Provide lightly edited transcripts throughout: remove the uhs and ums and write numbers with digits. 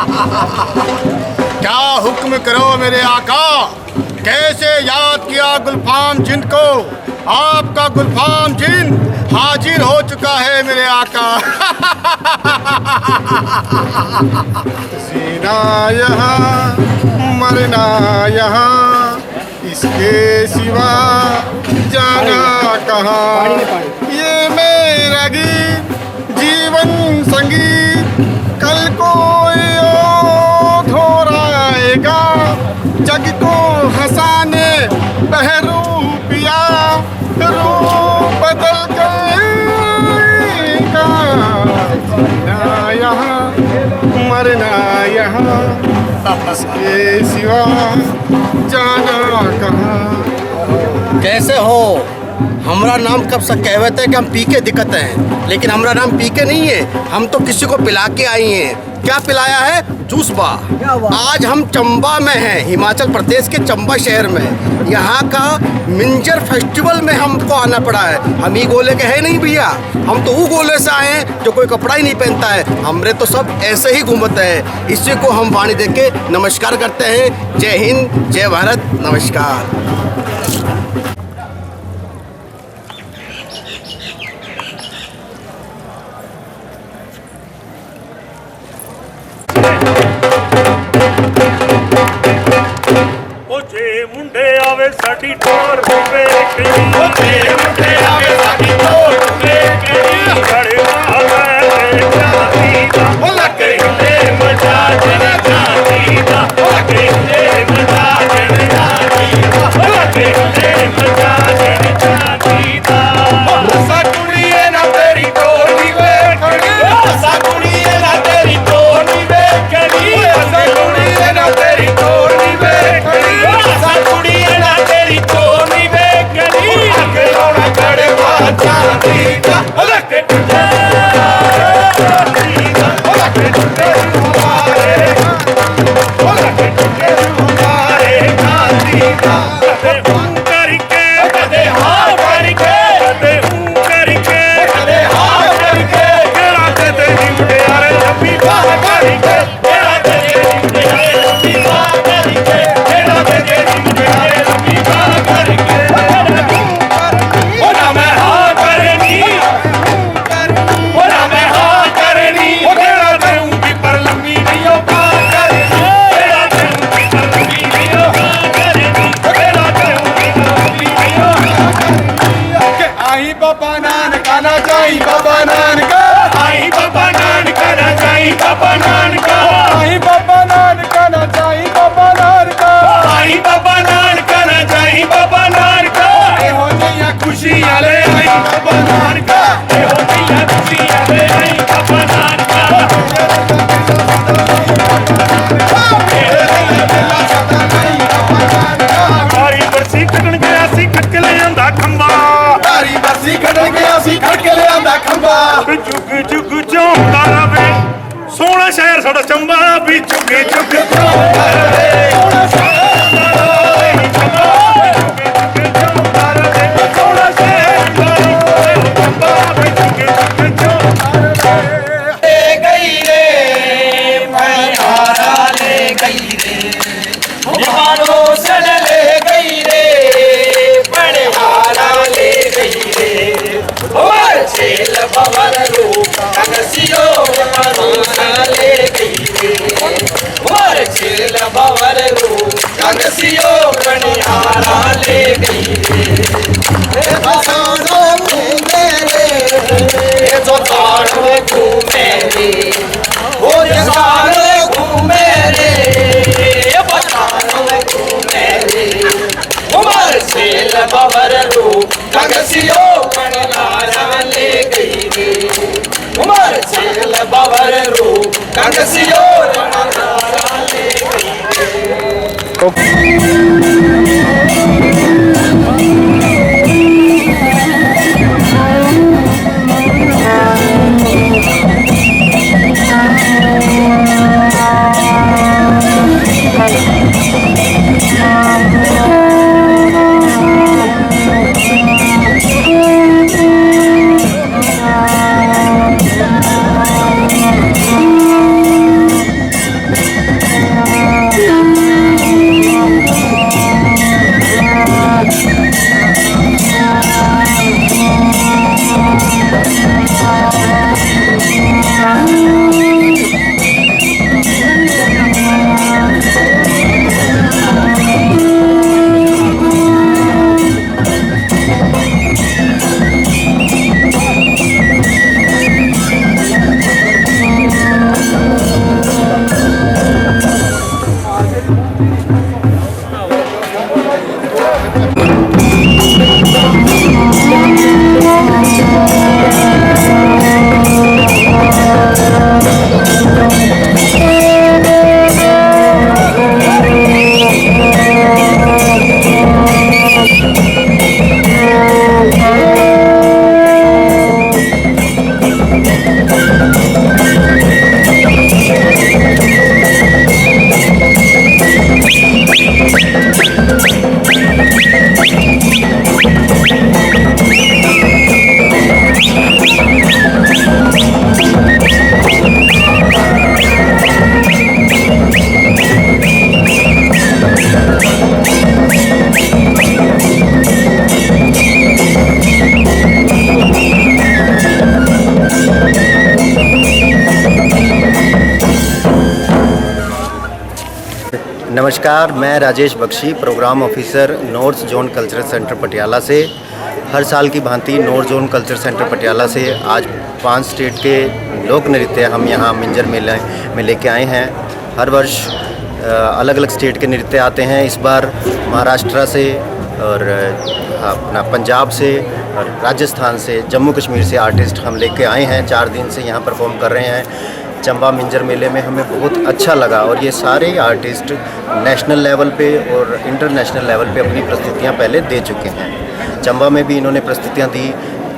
क्या हुक्म करो मेरे आका, कैसे याद किया गुलफाम जिन को। आपका गुलफाम जिन हाजिर हो चुका है मेरे आका। जीना यहाँ मरना यहाँ, इसके सिवा जाना कहाँ। ये मेरा गीत जीवन संगीत, कल कोई और दोहराएगा। जग को हंसाने बहरू पिया, रूप बदल गएगा। जीना यहाँ मरना यहाँ, इसके सिवा जाना कहाँ। कैसे हो? हमारा नाम कब से कहते हैं कि हम पी के दिक्कत हैं, लेकिन हमारा नाम पी के नहीं है। हम तो किसी को पिला के आई हैं। क्या पिलाया है? जूस बा। आज हम चंबा में हैं, हिमाचल प्रदेश के चंबा शहर में। यहाँ का मिंजर फेस्टिवल में हमको आना पड़ा है। हम ही गोले के हैं नहीं भैया, हम तो वो गोले से आए हैं जो कोई कपड़ा ही नहीं पहनता है। हमरे तो सब ऐसे ही घूमते हैं। इसी को हम वाणी दे के नमस्कार करते हैं। जय हिंद, जय भारत, नमस्कार। मुंडे आवे साडी टोर पे कहीं, मुंडे आवे साडी टोर पे कहीं। बड़े आवे जाती दा, लगे ले मजा जन जाती दा, लगे ले मजा जन जाती दा, लगे ले मजा जन जाती दा। रसा कुड़िए ना तेरी टोर नी वेखणी, रसा कुड़िए ना तेरी टोर नी वेखणी, रसा कुड़िए ना तेरी टोर नी वेखणी। बाबा नानक ना जाई, बाबा नानक आई, बाबा नानक ना जाई, बाबा नानक आई, बाबा नानक ना जाई, बाबा नानक आई, बाबा नानक ना जाई, बाबा नानक। एहो जिया खुशियां ले आई बाबा नानक, एहो जिया खुशियां ले आई बाबा नानक। तारी बरसी कटन गया सी, कट के ले आंदा खंबा। तारी बरसी कटन गया सी, कट के ले आंदा खंबा। जुग जुग चौंदा रवे सोहना शहर साडा चंबा, भी जुग जुग चौंदा रवे सोहना शहर साडा चंबा, जुग जुग चौंदा रवे सोहना शहर साडा चंबा, भी जुग जुग चौंदा रवे। ले गई रे मैहारा, ले गई रे निवानो सन, ले गई रे बड़हारा, ले गई रे और छेल भवर रूप अगसियो मरोसा, ले गई रे और छेल भवर रूप अगसियो बड़हारा, ले गई रे। बसानो घूमे रे जो तारो घूमे रे, वो जसानो घूमे रे, छेल भवर रूप अगसियो बड़हारा, ले गई रे उमर छेल भवर रूप अगसियो बड़हारा, ले गई नमस्कार, मैं Rajesh Bakshi, programme officer north zone cultural centre Patiala से। हर साल की भांति north zone cultural centre Patiala से आज 5 स्टेट के लोक नृत्य हम यहाँ मिंजर मेले में लेके आए हैं। हर वर्ष अलग अलग स्टेट के नृत्य आते हैं। इस बार महाराष्ट्र से और अपना पंजाब से और राजस्थान से, जम्मू कश्मीर से आर्टिस्ट हम लेके आए हैं। 4 दिन से यहाँ परफॉर्म कर रहे हैं। चंबा मिंजर मेले में हमें बहुत अच्छा लगा और ये सारे आर्टिस्ट नेशनल लेवल पे और इंटरनेशनल लेवल पे अपनी प्रस्तुतियाँ पहले दे चुके हैं। चंबा में भी इन्होंने प्रस्तुतियाँ दी।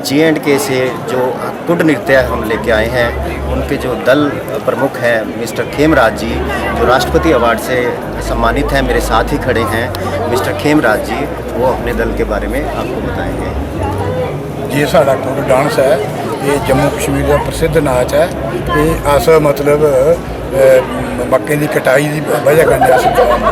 J&K से जो कुड नृत्य हम लेके आए हैं, उनके जो दल प्रमुख हैं मिस्टर खेमराज जी, जो राष्ट्रपति अवार्ड से सम्मानित हैं, मेरे साथ ही खड़े हैं मिस्टर खेमराज जी। वो अपने दल के बारे में आपको बताएंगे। ये साड़ा कुड डांस है, ये जम्मू कश्मीर का प्रसिद्ध नाच है। ये अस मतलब मक्के की कटाई की वजह कन्नै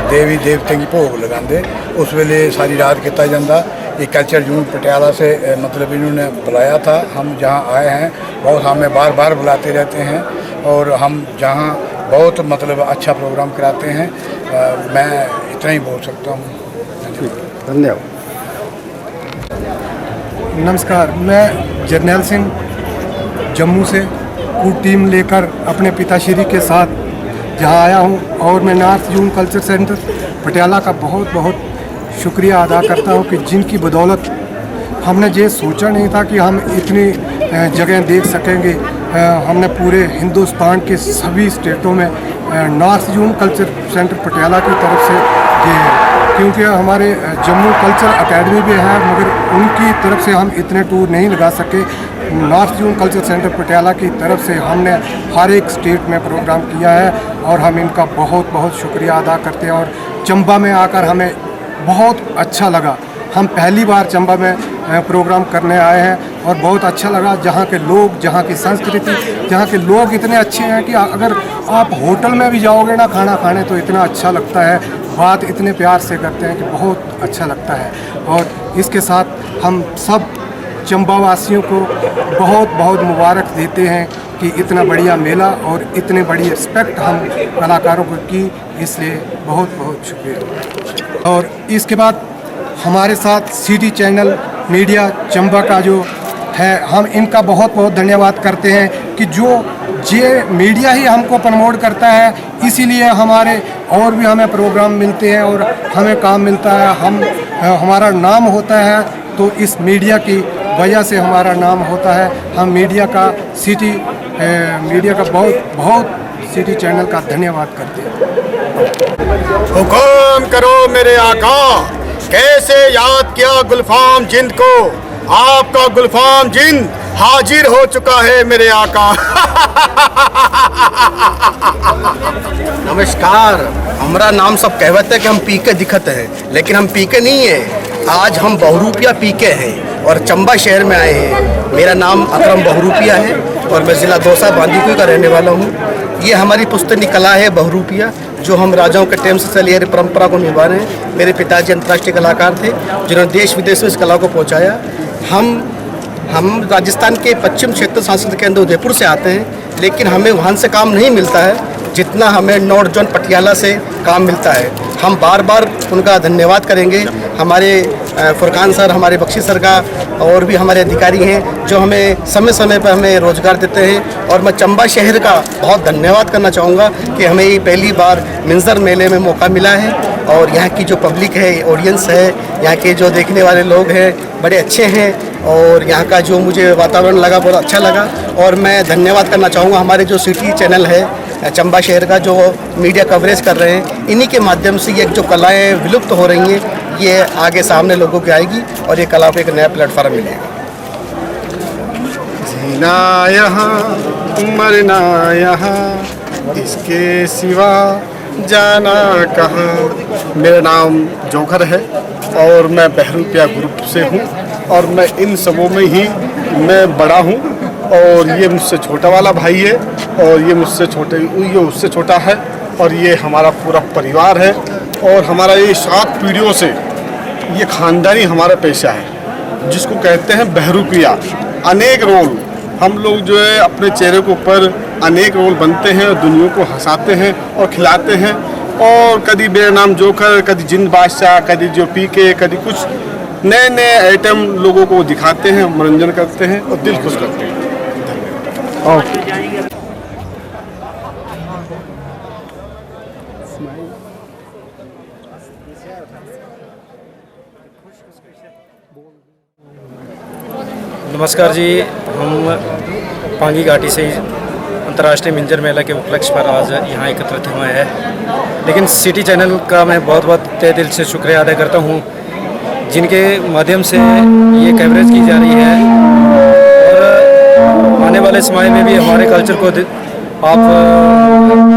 देवी देवतें की भोग लगाते, उस वेले सारी रात किया जाता। ये कल्चर यूनिट पटियाला से मतलब इन्होंने बुलाया था। हम जहाँ आए हैं, बहुत हमें बार बार बुलाते रहते हैं और हम जहाँ बहुत मतलब अच्छा प्रोग्राम कराते हैं। मैं इतना ही बोल सकता हूँ। धन्यवाद। नमस्कार, मैं जरनैल सिंह जम्मू से कुड टीम लेकर अपने पिताश्री के साथ जहाँ आया हूँ और मैं north zone culture centre Patiala का बहुत बहुत शुक्रिया अदा करता हूँ कि जिनकी बदौलत हमने ये सोचा नहीं था कि हम इतनी जगह देख सकेंगे। हमने पूरे हिंदुस्तान के सभी स्टेटों में north zone culture centre Patiala की तरफ से ये, क्योंकि हमारे जम्मू कल्चर एकेडमी भी है, मगर उनकी तरफ से हम इतने टूर नहीं लगा सके। North zone culture centre Patiala की तरफ से हमने हर एक स्टेट में प्रोग्राम किया है और हम इनका बहुत बहुत शुक्रिया अदा करते हैं। और चंबा में आकर हमें बहुत अच्छा लगा। हम पहली बार चंबा में प्रोग्राम करने आए हैं और बहुत अच्छा लगा। जहाँ के लोग, जहाँ की संस्कृति, जहाँ के लोग इतने अच्छे हैं कि अगर आप होटल में भी जाओगे ना खाना खाने तो इतना अच्छा लगता है। बात इतने प्यार से करते हैं कि बहुत अच्छा लगता है। और इसके साथ हम सब चंबा वासियों को बहुत बहुत मुबारक देते हैं कि इतना बढ़िया मेला और इतने बड़ी रिस्पेक्ट हम कलाकारों को की, इसलिए बहुत बहुत शुक्रिया। और इसके बाद हमारे साथ सिटी चैनल मीडिया चंबा का जो है, हम इनका बहुत बहुत धन्यवाद करते हैं कि जो ये मीडिया ही हमको प्रमोट करता है, इसीलिए हमारे और भी हमें प्रोग्राम मिलते हैं और हमें काम मिलता है। हमारा नाम होता है, तो इस मीडिया की वजह से हमारा नाम होता है। हम मीडिया का बहुत बहुत सिटी चैनल का धन्यवाद करते हैं। हुक्म करो मेरे आका, कैसे याद किया गुलफाम जिंद को, आपका गुलफाम जिंद हाजिर हो चुका है मेरे आका। नमस्कार, हमारा नाम सब कहते हैं कि हम पीके दिखते हैं, लेकिन हम पीके नहीं है। आज हम बहुरूपिया पीके हैं और चंबा शहर में आए हैं। मेरा नाम अकरम बहुरूपिया है और मैं ज़िला दौसा बांदीकुई का रहने वाला हूँ। ये हमारी पुश्तनी कला है बहुरूपिया, जो हम राजाओं के टाइम से चली आ रही परंपरा को निभा रहे हैं। मेरे पिताजी अंतर्राष्ट्रीय कलाकार थे जिन्होंने देश विदेश में इस कला को पहुँचाया। हम राजस्थान के पश्चिम क्षेत्र सांस्कृतिक केंद्र उदयपुर से आते हैं, लेकिन हमें वहाँ से काम नहीं मिलता है जितना हमें नॉर्थ जोन पटियाला से काम मिलता है। हम बार बार उनका धन्यवाद करेंगे, हमारे फुरकान सर, हमारे बख्शी सर का, और भी हमारे अधिकारी हैं जो हमें समय समय पर हमें रोज़गार देते हैं। और मैं चंबा शहर का बहुत धन्यवाद करना चाहूँगा कि हमें ये पहली बार मिंजर मेले में मौका मिला है और यहाँ की जो पब्लिक है, ऑडियंस है, यहाँ के जो देखने वाले लोग हैं बड़े अच्छे हैं और यहाँ का जो मुझे वातावरण लगा बहुत अच्छा लगा। और मैं धन्यवाद करना चाहूँगा हमारे जो सिटी चैनल है चंबा शहर का, जो मीडिया कवरेज कर रहे हैं। इन्हीं के माध्यम से ये जो कलाएँ विलुप्त हो रही हैं, ये आगे सामने लोगों की आएगी और ये कला पे एक नया प्लेटफॉर्म मिलेगा। जीना यहाँ मरना यहाँ, इसके सिवा जाना कहाँ। मेरा नाम जोखर है और मैं बहरूपिया ग्रुप से हूँ और मैं इन सबों में ही मैं बड़ा हूँ और ये मुझसे छोटा वाला भाई है और ये उससे छोटा है और ये हमारा पूरा परिवार है और हमारा ये 7 पीढ़ियों से ये ख़ानदानी हमारा पेशा है जिसको कहते हैं बहरूपिया। अनेक रोल हम लोग जो है अपने चेहरे के ऊपर अनेक रोल बनते हैं और दुनिया को हंसाते हैं और खिलाते हैं और कभी मेरा नाम जोकर, कभी जिन बादशाह, कभी जो पीके, कभी कुछ नए नए आइटम लोगों को दिखाते हैं, मनोरंजन करते हैं और दिल खुश करते हैं। नमस्कार जी, हम पांगी घाटी से अंतर्राष्ट्रीय मिंजर मेला के उपलक्ष्य पर आज यहाँ एकत्रित हुए हैं। लेकिन सिटी चैनल का मैं बहुत बहुत तहे दिल से शुक्रिया अदा करता हूँ, जिनके माध्यम से ये कवरेज की जा रही है और आने वाले समय में भी हमारे कल्चर को आप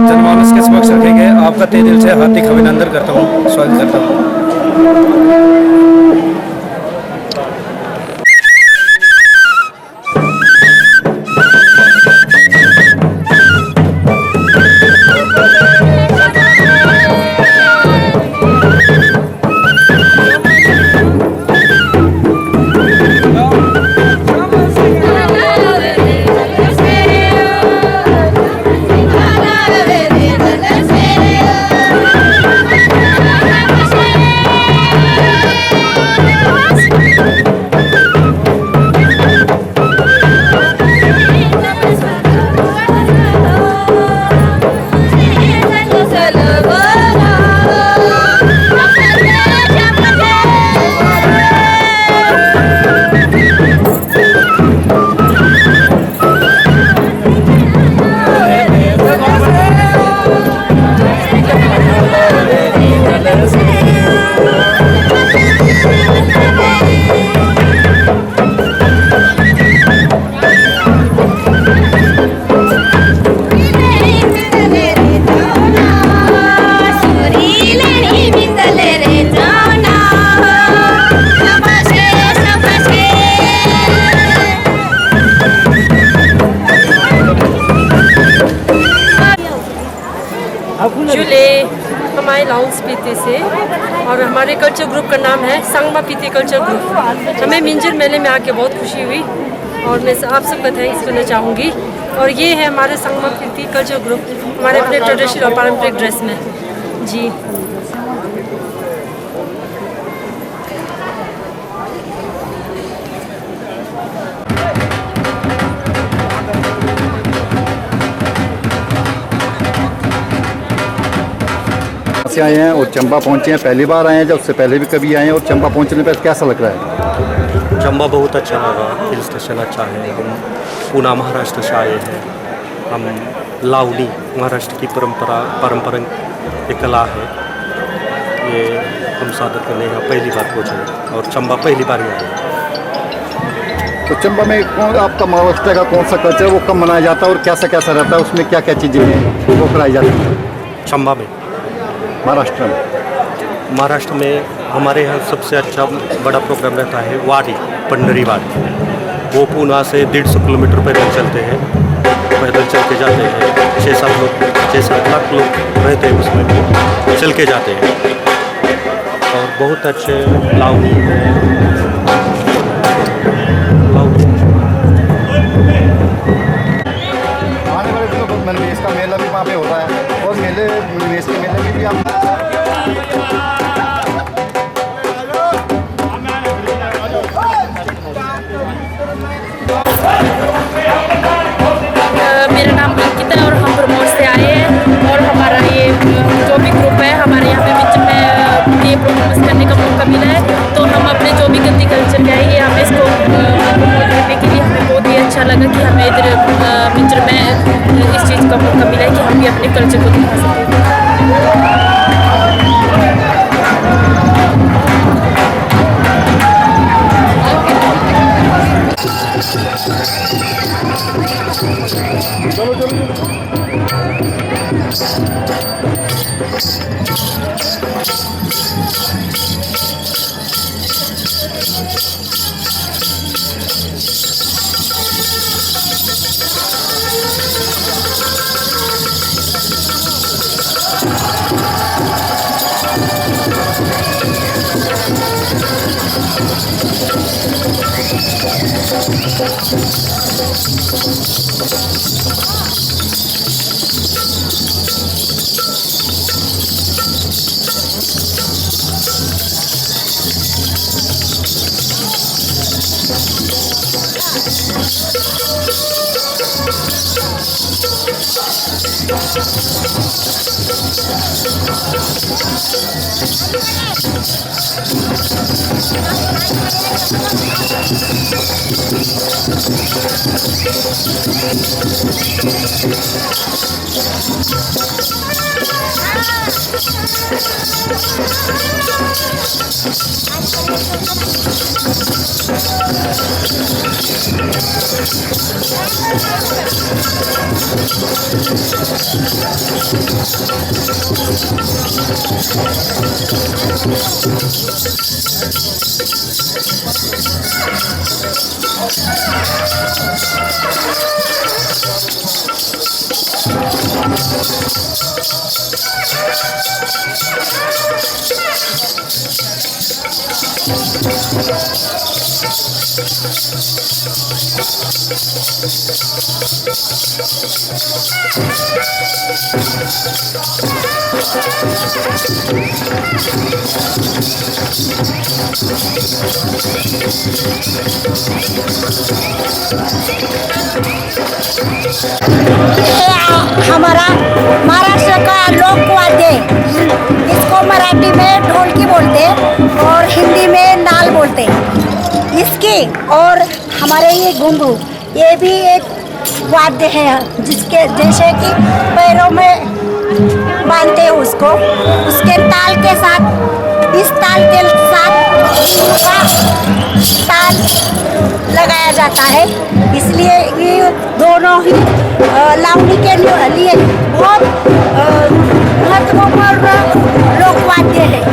जनमानस के समक्ष रखेंगे। आपका तहे दिल से हार्दिक अभिनंदन करता हूँ, स्वागत करता हूँ। हमारे लाउंस पीते से और हमारे कल्चर ग्रुप का नाम है संगमा पीते कल्चर ग्रुप। हमें मिंजर मेले में आके बहुत खुशी हुई और मैं आप सबका थैंक्स करना चाहूँगी। और ये है हमारे संगमा पीते कल्चर ग्रुप, हमारे अपने ट्रेडिशनल और पारंपरिक ड्रेस में जी। से आए हैं और चंबा पहुंचे हैं, पहली बार आए हैं, जब उससे पहले भी कभी आए हैं, और चंबा पहुंचने पर कैसा लग रहा है? चंबा बहुत अच्छा लगा, हिल स्टेशन अच्छा है। हम पूना महाराष्ट्र से आए हैं। हम लावनी महाराष्ट्र की पारंपरिक एक कला है, ये हम सादर करने यहाँ पहली बार पहुँचे और चंबा पहली बार ही आए। तो चंबा में कौन आपका महाराष्ट्र का कौन सा कल्चर वो कब मनाया जाता है और कैसा कैसा रहता है, उसमें क्या क्या चीज़ें हैं वो कराई जाती हैं? चंबा में महाराष्ट्र में हमारे यहाँ सबसे अच्छा बड़ा प्रोग्राम रहता है वारी, पंडरी वारी। वो पूना से 150 किलोमीटर पैदल चलते हैं, पैदल चल के जाते हैं। 6-7 लाख लोग रहते हैं उसमें, चल के जाते हैं और बहुत अच्छे लावनी आने वाले दिनों में मेष का मेला भी वहाँ पे होता है और मेष के मेले में भी आप मेरा नाम अंकिता है और हम ब्रह्मोस से आए हैं और हमारा ये जो भी ग्रुप है हमारे यहाँ पे मिंजर में ये परफॉर्मेंस करने का मौका मिला है। तो हम अपने जो भी गद्दी कल्चर के हैं ये हमें इसको प्रमोट करने के लिए हमें बहुत ही अच्छा लगा कि हमें इधर मिंजर में इस चीज़ का मौका मिला है कि हम भी अपने कल्चर को दिखा सकें। हमारा महाराष्ट्र का लोक वाद्य है। इसको मराठी में ढोलकी बोलते हैं और हिंदी में नाल बोलते हैं। इसकी और हमारे ये घुंघरू, ये भी एक वाद्य है जिसके जैसे कि पैरों में बांधते हैं उसको, उसके ताल के साथ, इस ताल के साथ ताल लगाया जाता है। इसलिए ये दोनों ही लावनी के लिए बहुत महत्वपूर्ण लोकवाद्य है।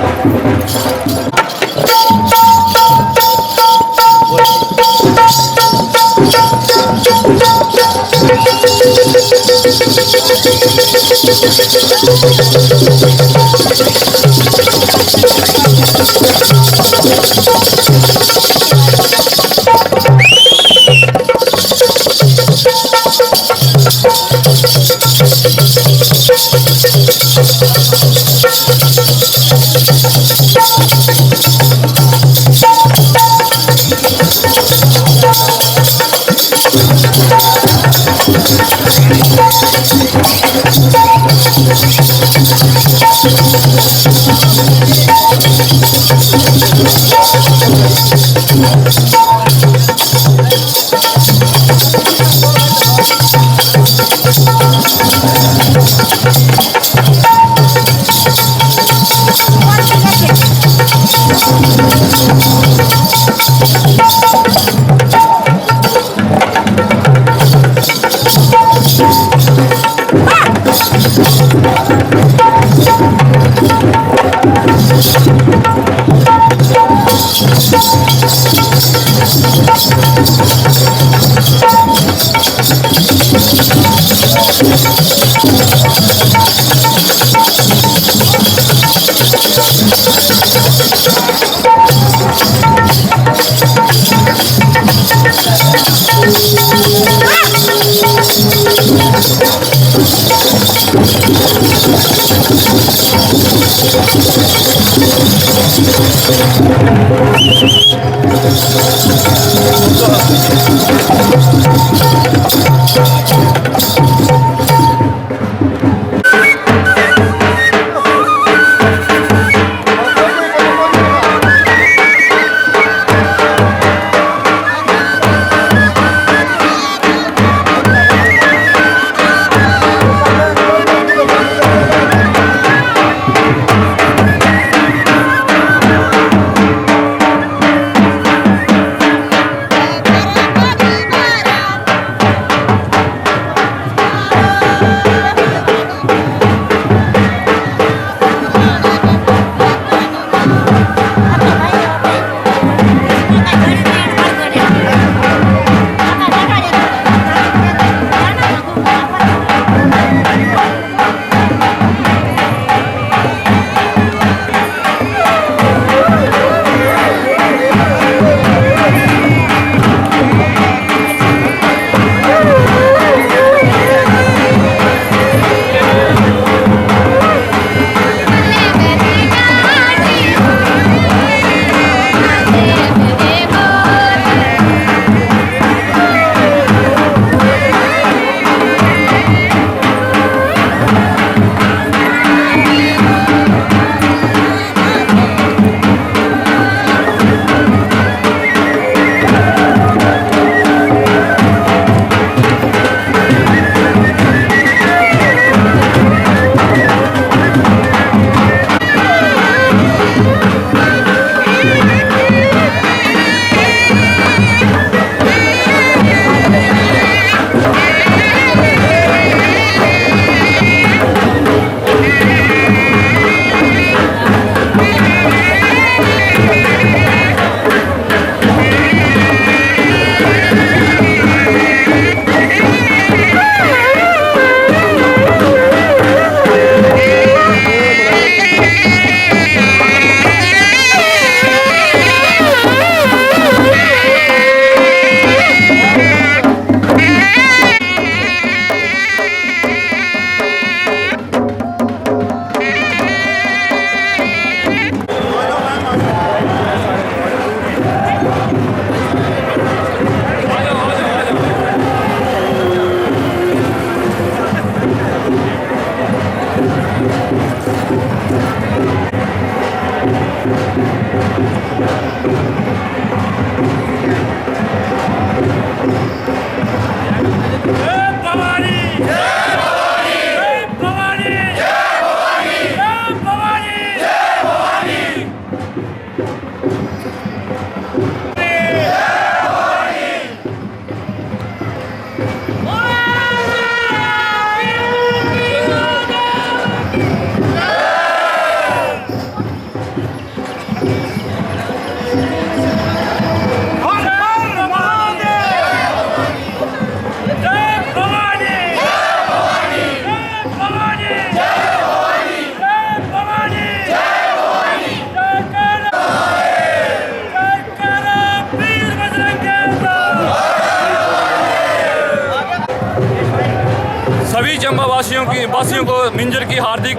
चंबा वासियों को मिंजर की हार्दिक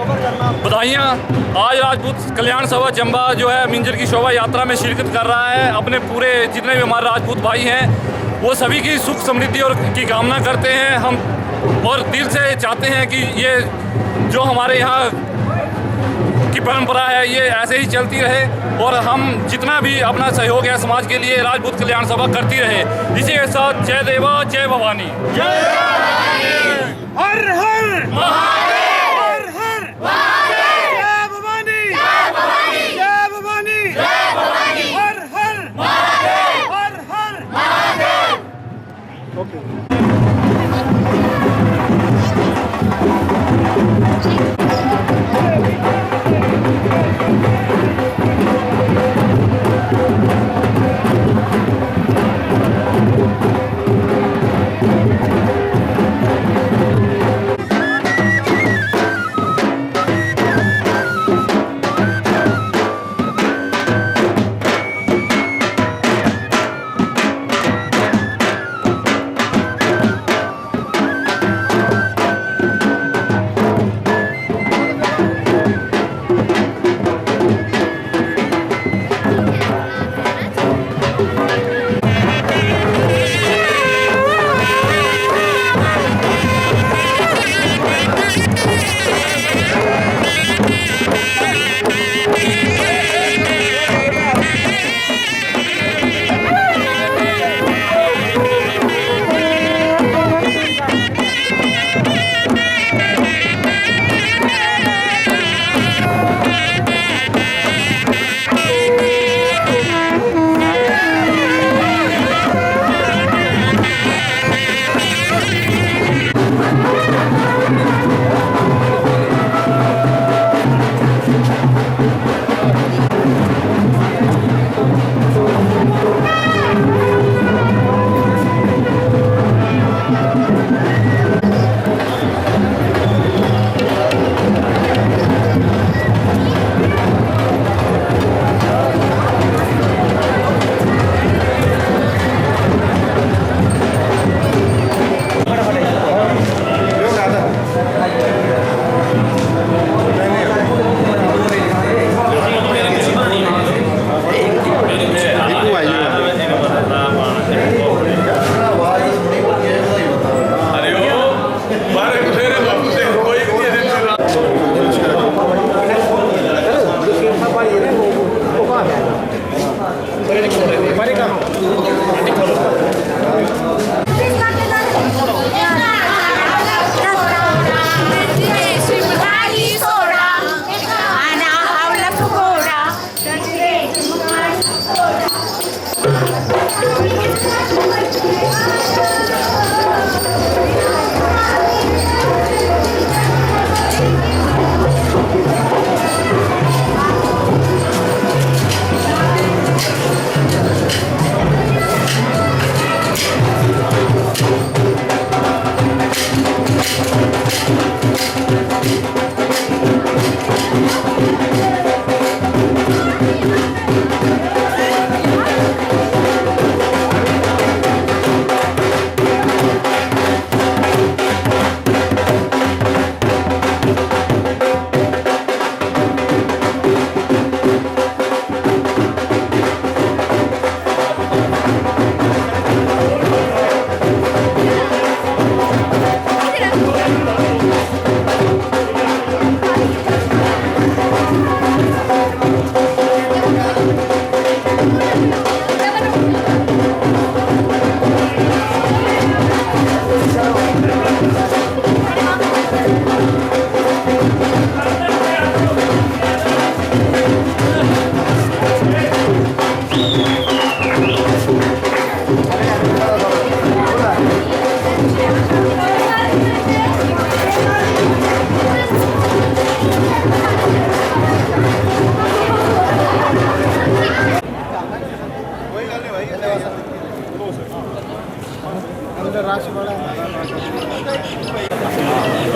बधाइयाँ। आज राजपूत कल्याण सभा चंबा जो है मिंजर की शोभा यात्रा में शिरकत कर रहा है। अपने पूरे जितने भी हमारे राजपूत भाई हैं वो सभी की सुख समृद्धि और की कामना करते हैं हम, और दिल से चाहते हैं कि ये जो हमारे यहाँ की परंपरा है ये ऐसे ही चलती रहे, और हम जितना भी अपना सहयोग है समाज के लिए राजपूत कल्याण सभा करती रहे। इसी के साथ जय देवा जय भवानी। हर हर महादेव, हर हर महादेव, जय भवानी, जय भवानी, जय भवानी, जय भवानी, हर हर महादेव, हर हर महादेव। ओके।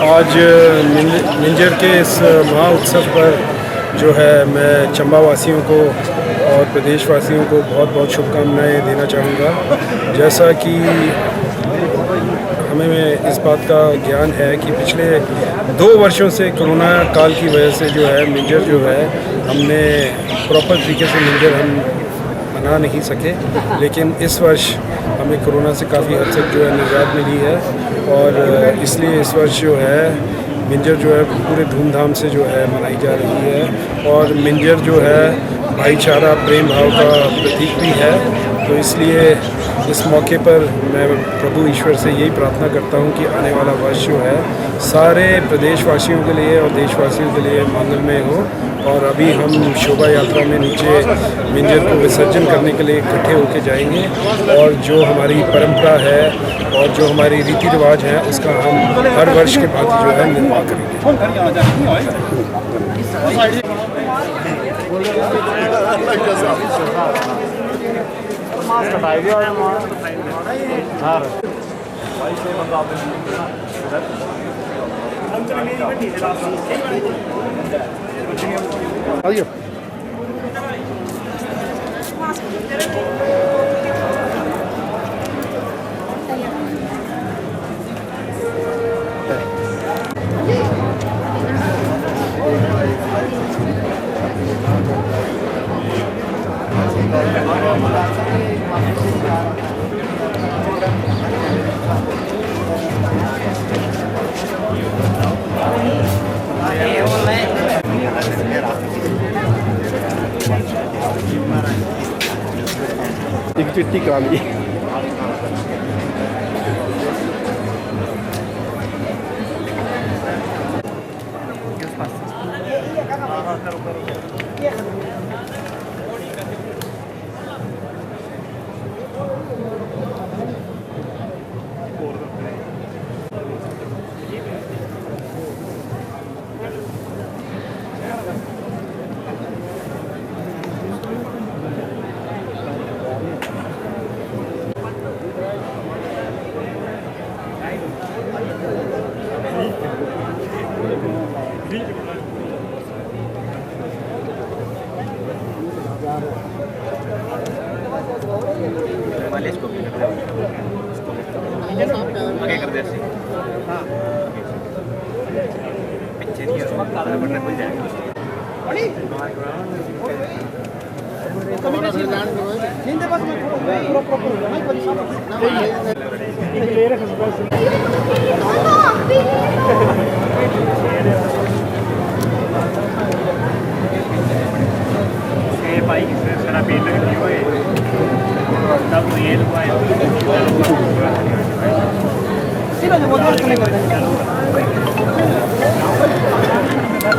आज मिंजर के इस महा उत्सव पर जो है मैं चंबा वासियों को और प्रदेश वासियों को बहुत बहुत शुभकामनाएं देना चाहूँगा। जैसा कि हमें इस बात का ज्ञान है कि पिछले 2 वर्षों से कोरोना काल की वजह से जो है मिंजर जो है हमने प्रॉपर तरीके से मिंजर हम मना नहीं सके, लेकिन इस वर्ष हमें कोरोना से काफ़ी हद तक जो है निजात मिली है और इसलिए इस वर्ष जो है मिंजर जो है पूरे धूमधाम से जो है मनाई जा रही है। और मिंजर जो है भाईचारा प्रेम भाव का प्रतीक भी है, तो इसलिए इस मौके पर मैं प्रभु ईश्वर से यही प्रार्थना करता हूं कि आने वाला वर्ष जो है सारे प्रदेशवासियों के लिए और देशवासियों के लिए मंगलमय हो। और अभी हम शोभा यात्रा में नीचे मिंजर को विसर्जन करने के लिए इकट्ठे होकर जाएंगे और जो हमारी परंपरा है और जो हमारी रीति रिवाज है उसका हम हर वर्ष के बाद जो है निर्वाह करेंगे। एक चिट्ठी करा ली।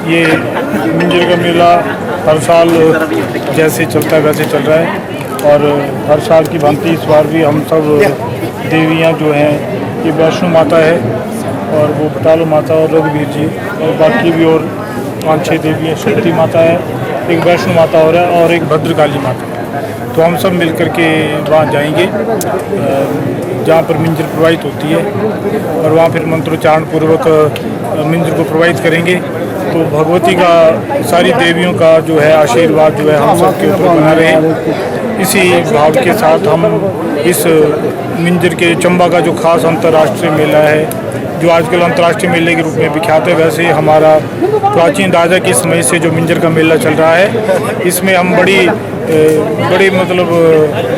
ये मिंजर का मेला हर साल जैसे चलता है वैसे चल रहा है और हर साल की भांति इस बार भी हम सब देवियां जो हैं, ये वैष्णो माता है और वो बटालो माता और रघुवीर जी और बाकी भी और 5-6 देवियाँ, शक्ति माता है, एक वैष्णो माता और एक भद्रकाली माता है। तो हम सब मिल कर के वहाँ जाएंगे जहाँ पर मिंजर प्रवाहित होती है और वहाँ फिर मंत्रोच्चारण पूर्वक मिंजर को प्रवाहित करेंगे। तो भगवती का, सारी देवियों का जो है आशीर्वाद जो है हम सब के ऊपर बना रहे। इसी भाव के साथ हम इस मिंजर के चंबा का जो खास अंतर्राष्ट्रीय मेला है, जो आजकल अंतर्राष्ट्रीय मेले के रूप में विख्यात है, वैसे हमारा प्राचीन राजा के समय से जो मिंजर का मेला चल रहा है, इसमें हम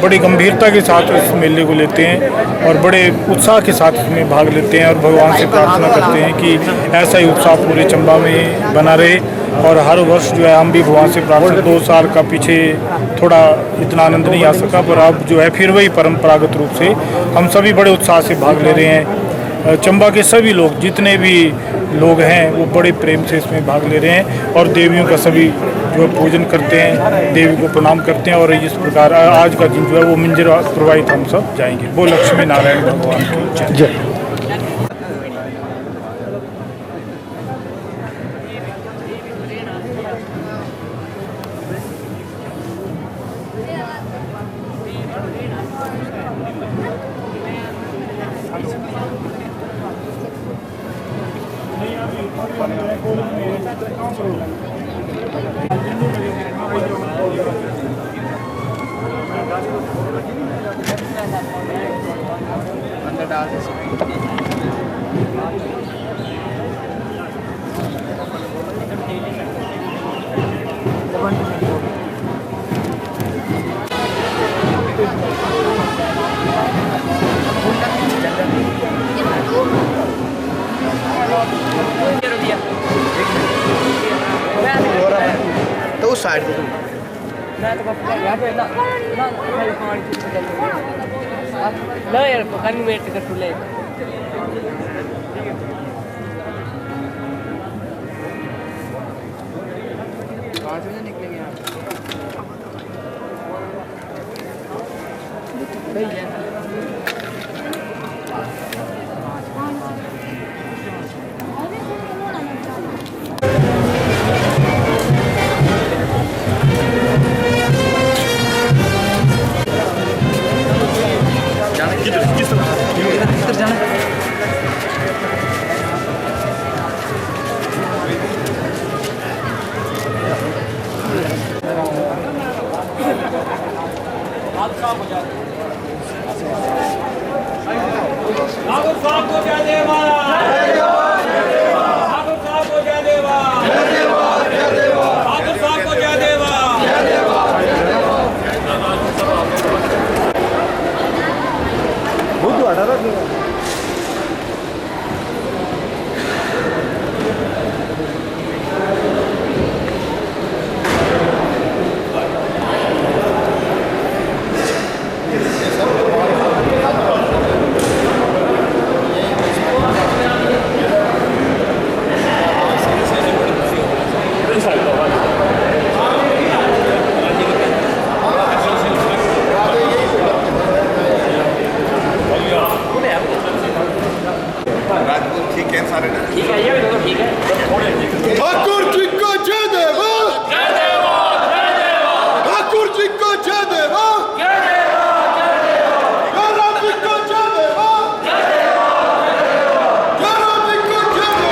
बड़ी गंभीरता के साथ इस मेले को लेते हैं और बड़े उत्साह के साथ इसमें भाग लेते हैं और भगवान से प्रार्थना करते हैं कि ऐसा ही उत्साह पूरे चंबा में बना रहे। और हर वर्ष जो है हम भी भगवान से प्रार्थना, 2 साल का पीछे थोड़ा इतना आनंद नहीं आ सका, पर अब जो है फिर वही परंपरागत रूप से हम सभी बड़े उत्साह से भाग ले रहे हैं। चंबा के सभी लोग, जितने भी लोग हैं, वो बड़े प्रेम से इसमें भाग ले रहे हैं और देवियों का सभी जो पूजन करते हैं, देवी को प्रणाम करते हैं। और इस प्रकार आज का दिन जो है वो मिंजर प्रवाहित हम सब जाएंगे। वो लक्ष्मी नारायण भगवान की जय। अंदर डाल तो उस साइड पे यार पकड़ मेरे टिकट खुले ठाकुर जी को जय देवा, ठाकुर जी को जय देवा, गौरव जी को जय देवा, गौरव जी को जय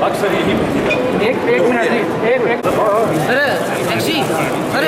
अक्सर यही एक मिनट एक सर टैक्सी सर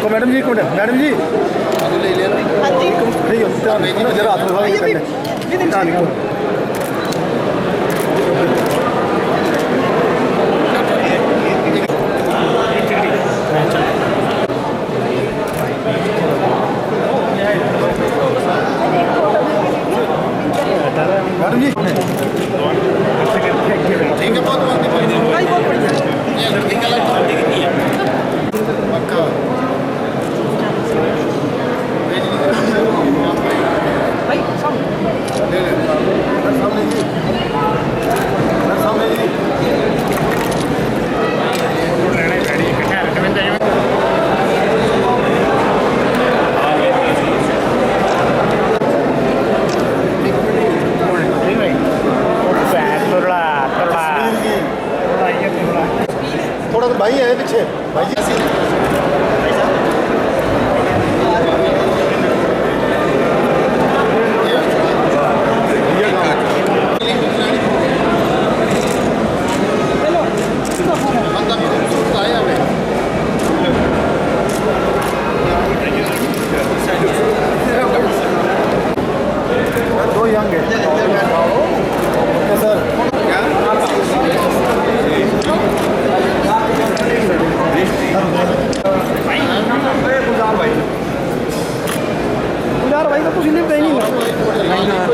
देखो मैडम जी, मैडम जी नहीं हो जरा हाथ मैडम जी ठीक है, बहुत पक्का थोड़ा तो भाई है पीछे भाई जी दो यंग है सर गुजार भाई का कुछ नहीं नहीं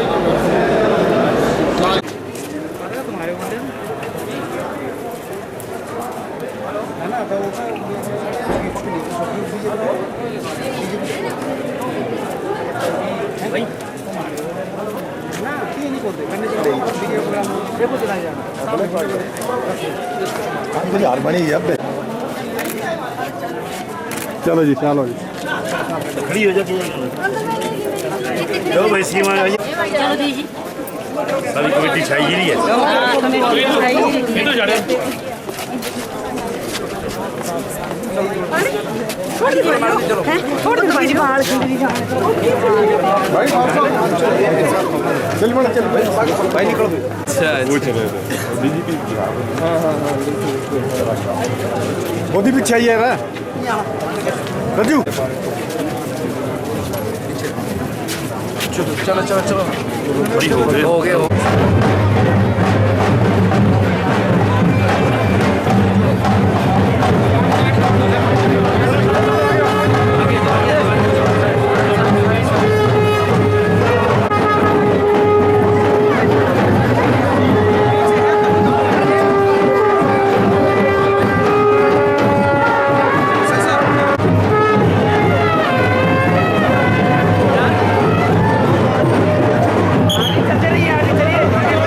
यार बनी अब चलो जी चलो जी खड़ी हो जाती है। चलो भाई सीमा सारी कमेटी छाई है। भाई निकलो मोदी पीछे आइए ना रजू चलो चलो चलो हो गए चलिए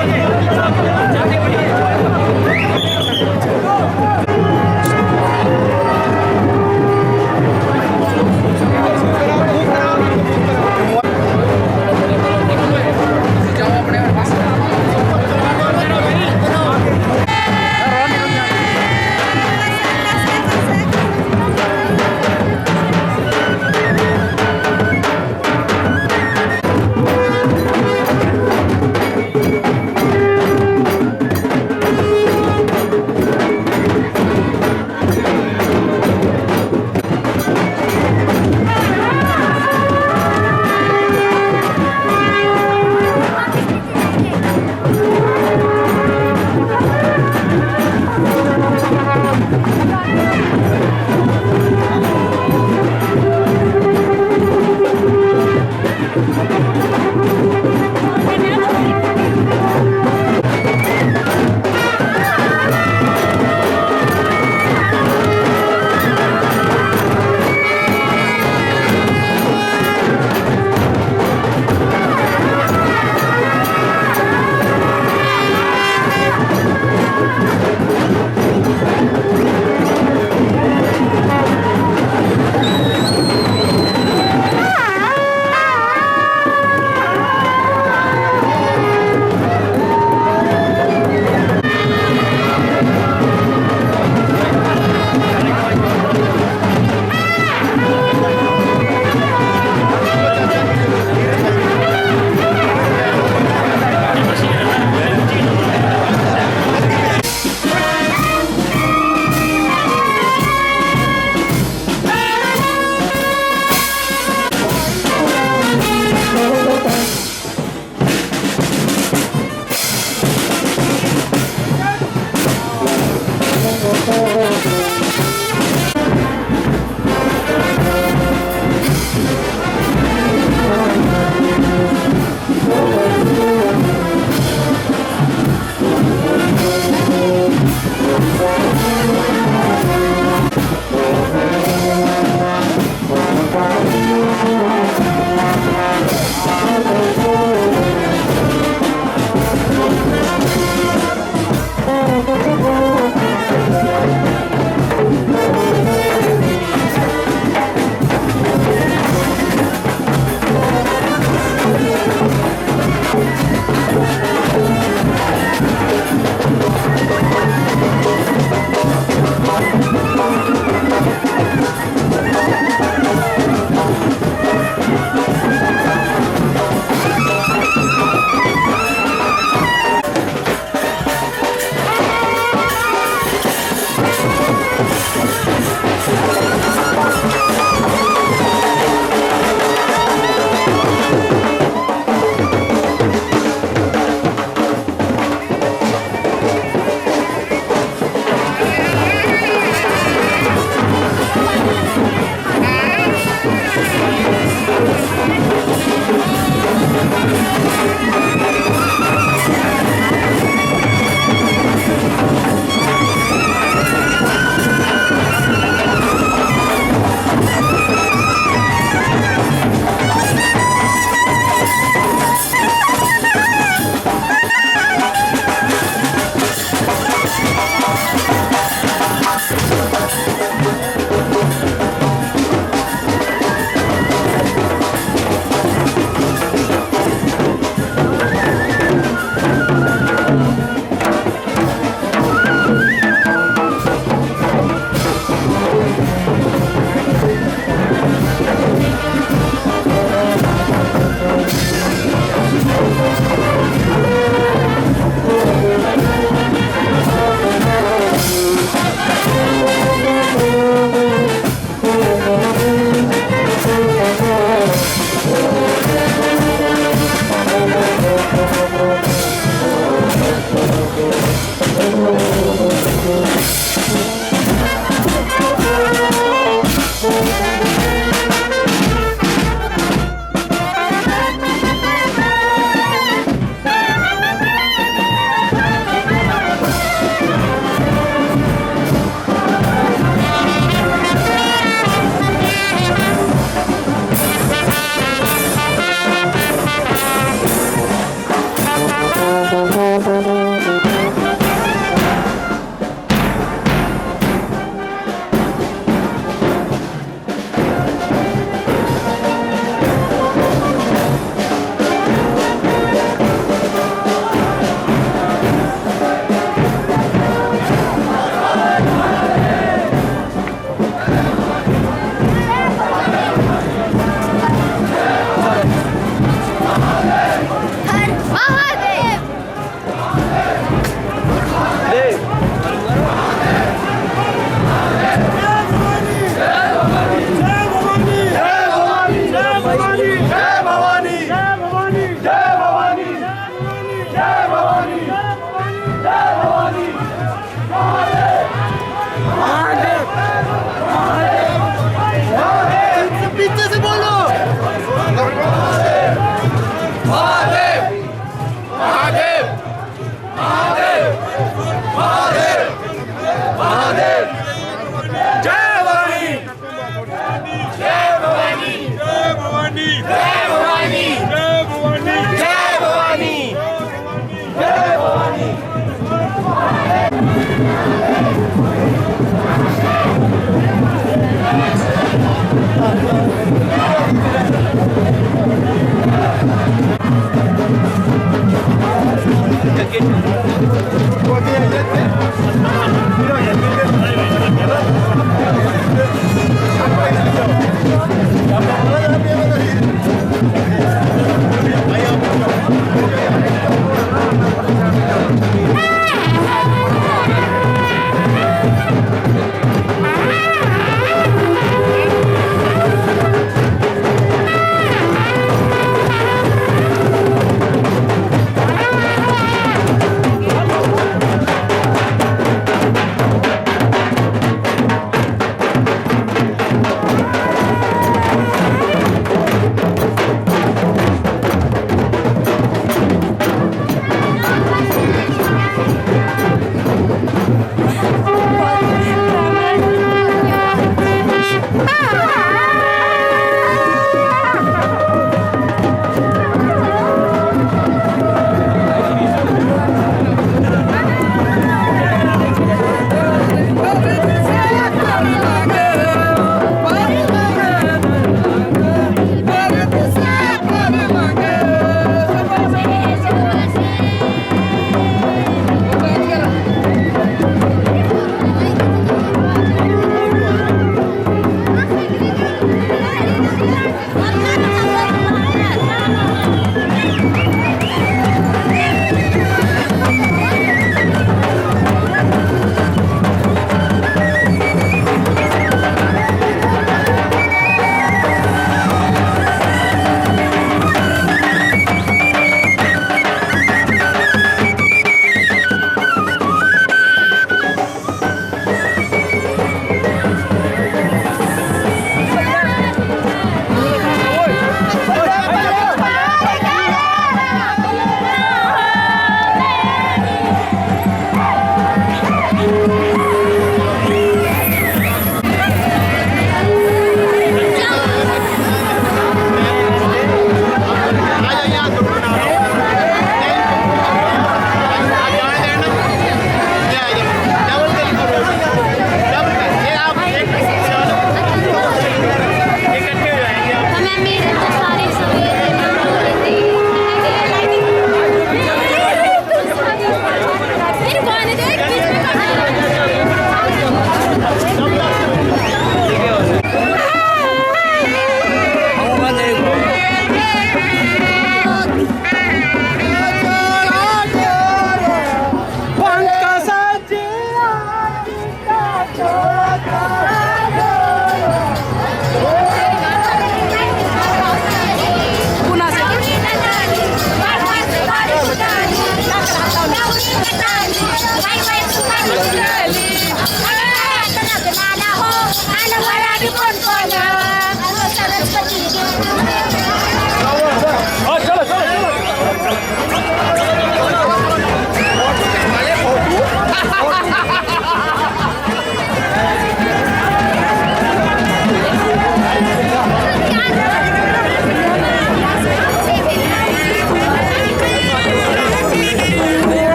गाड़ी कौन कौन है सरस्वती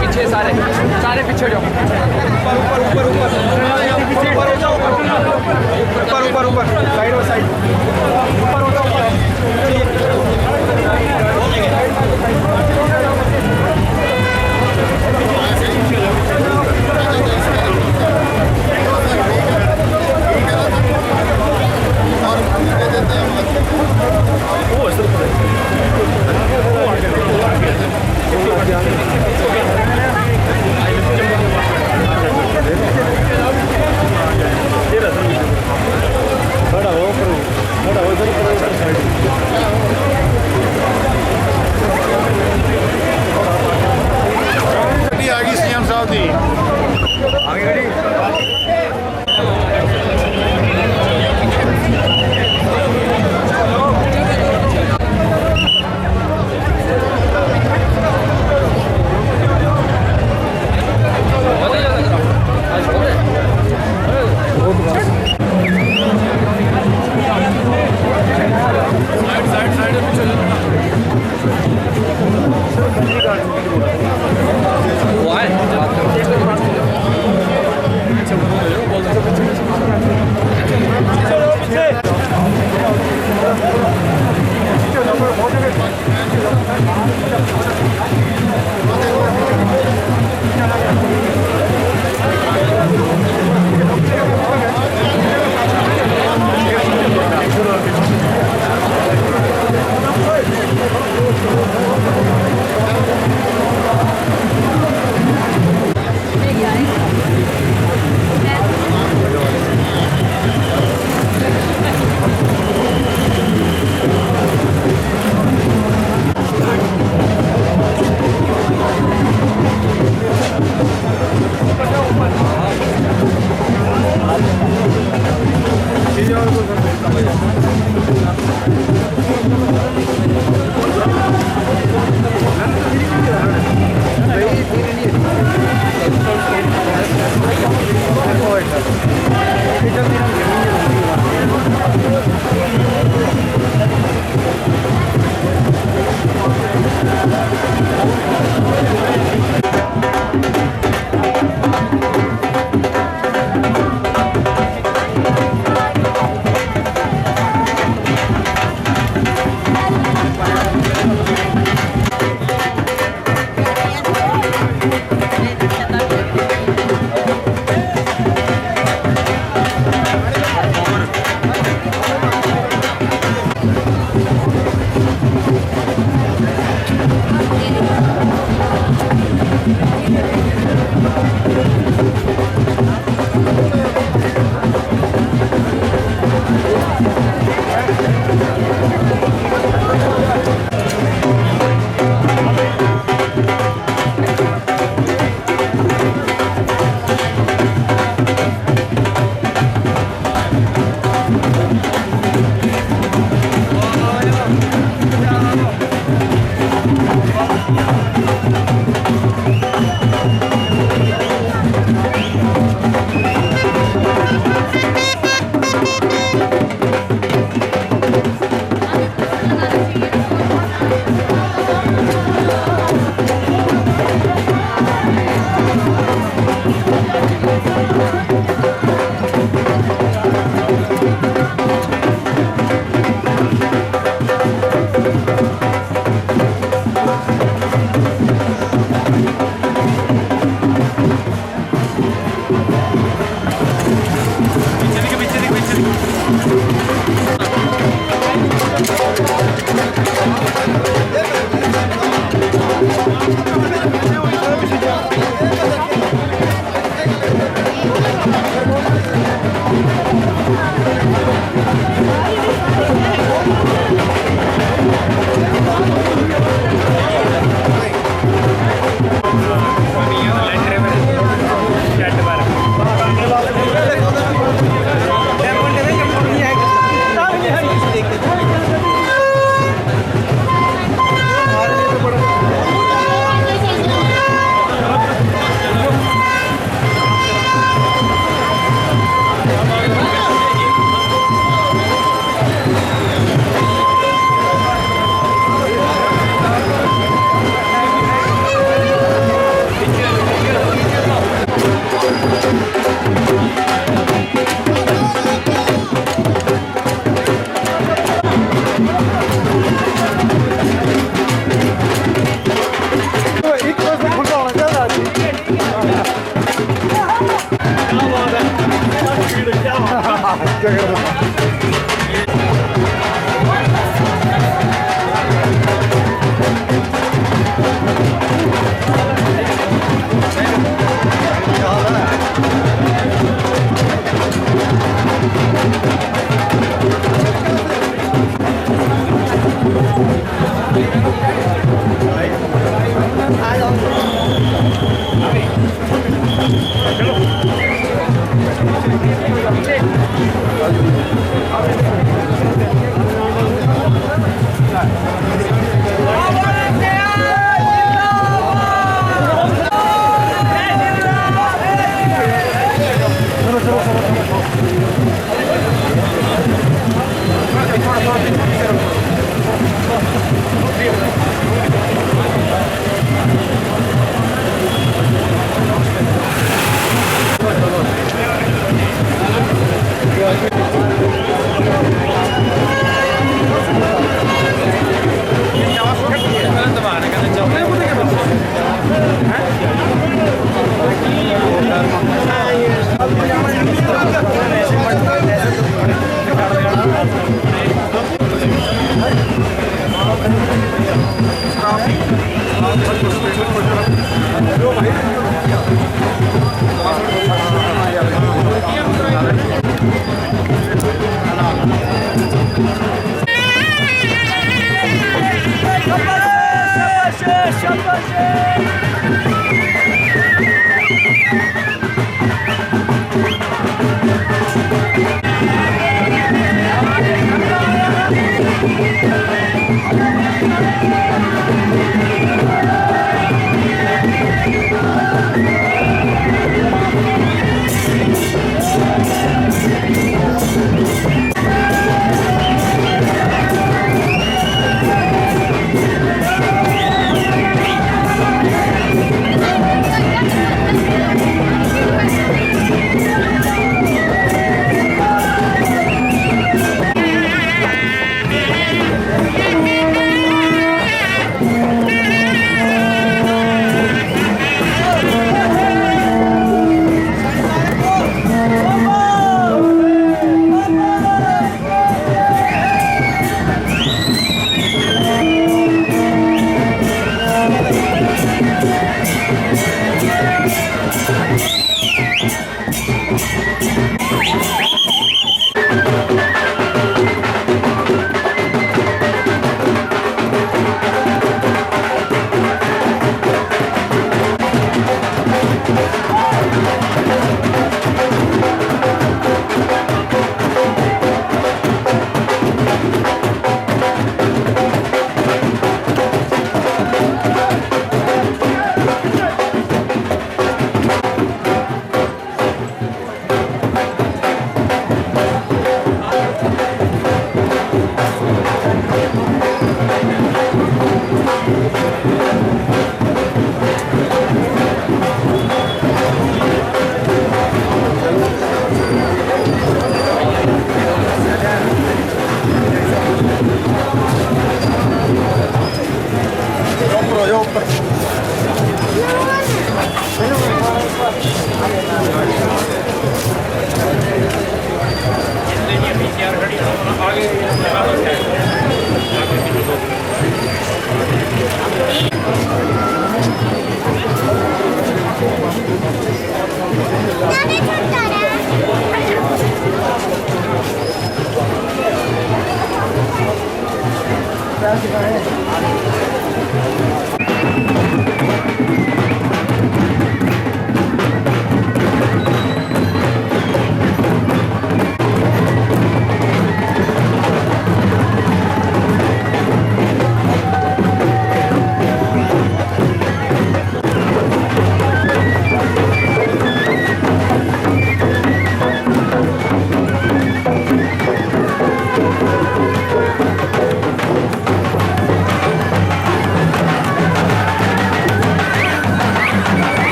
पीछे सारे सारे पीछे जाओ। ऊपर साइड बाय साइड आ गई सीएम साहब दी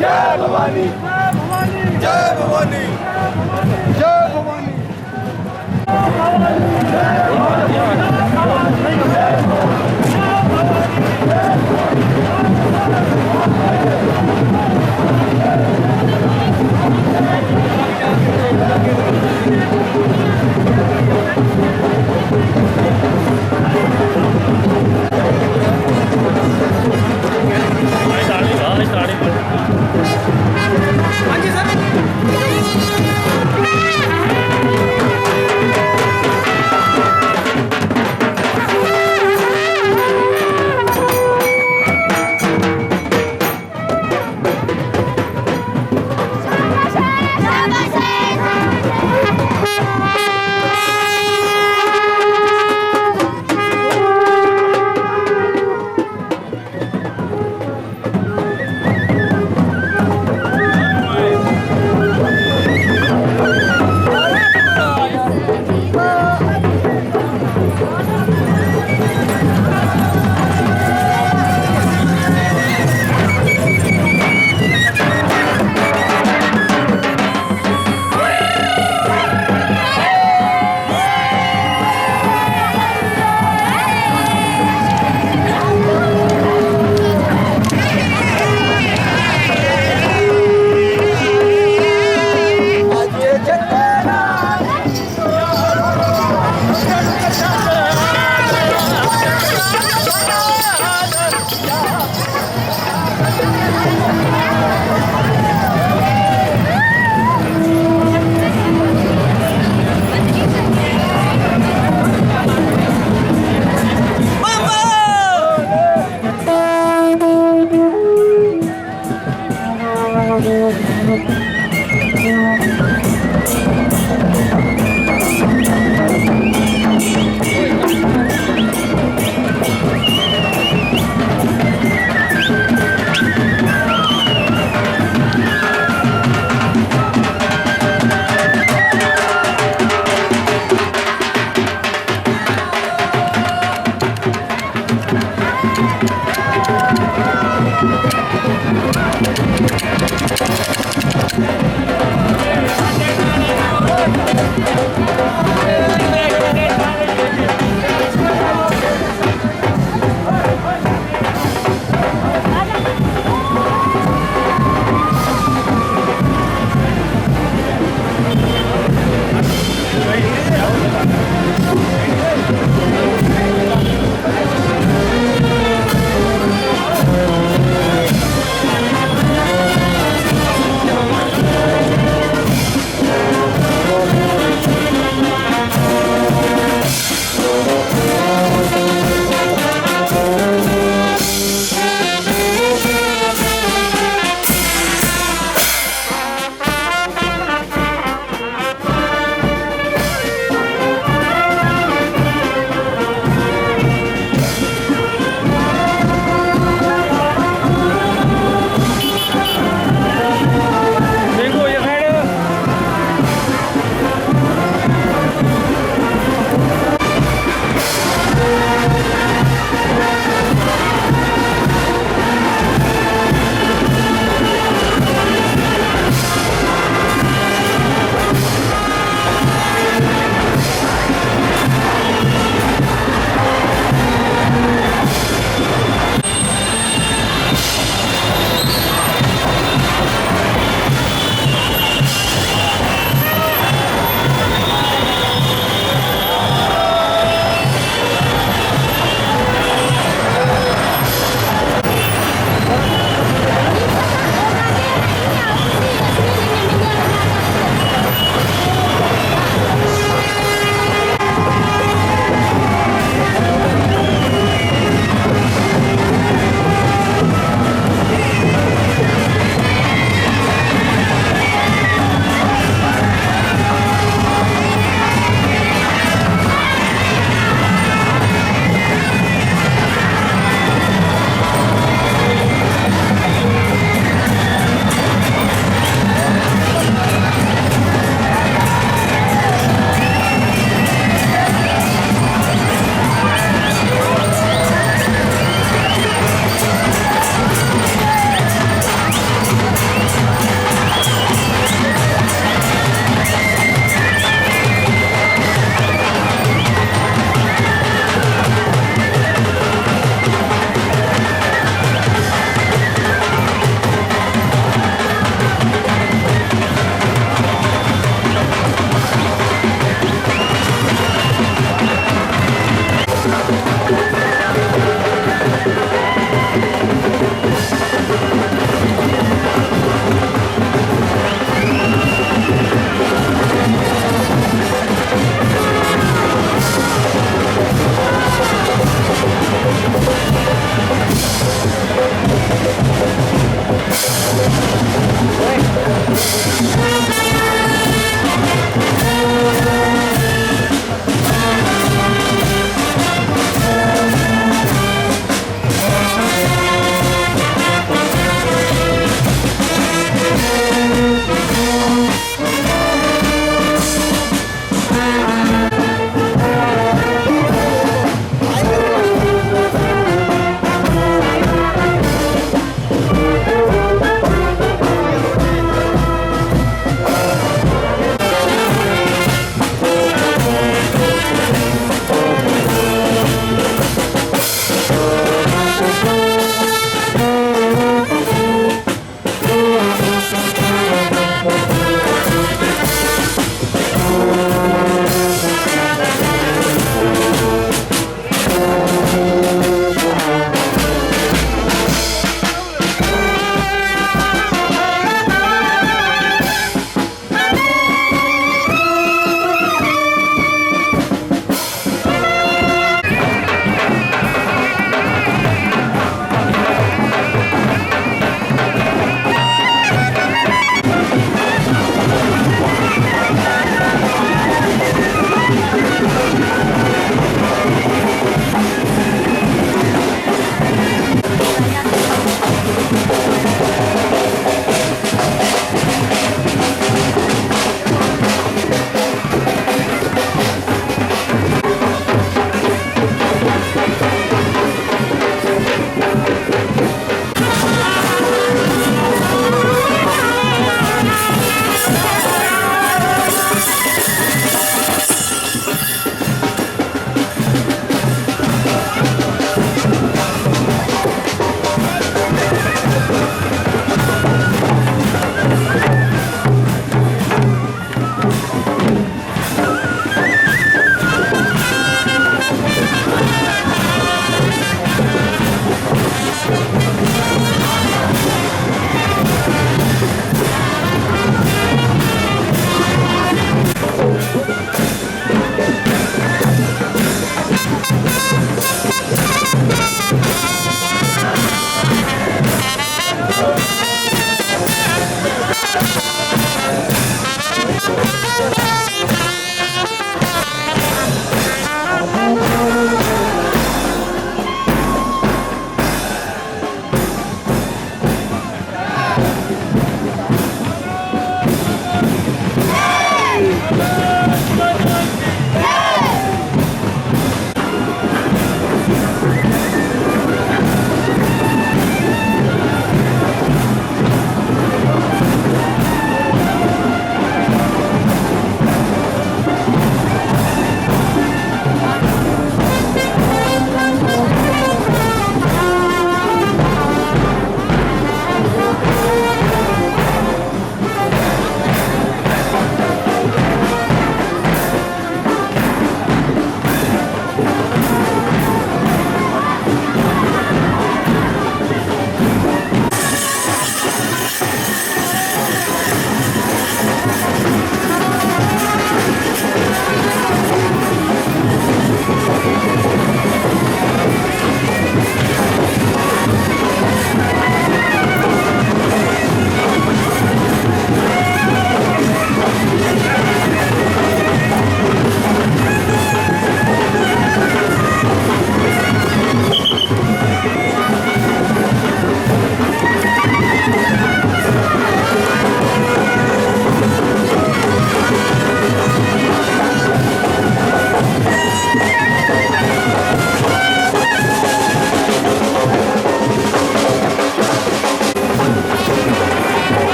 जय भवानी जय भवानी जय भवानी।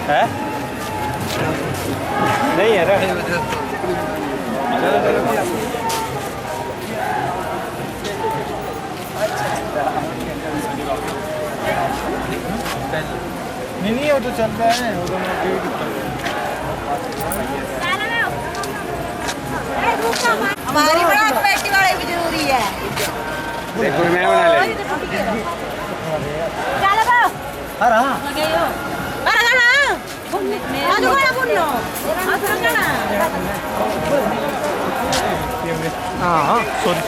है नहीं है नहीं वो तो चल रहा है हमारी बड़ा कमेटी वाले भी जरूरी है। देखो मैं बना ले चलो बाबू अरे लगायो अरे गाना आज गाना बोलो आज गाना हां सॉरी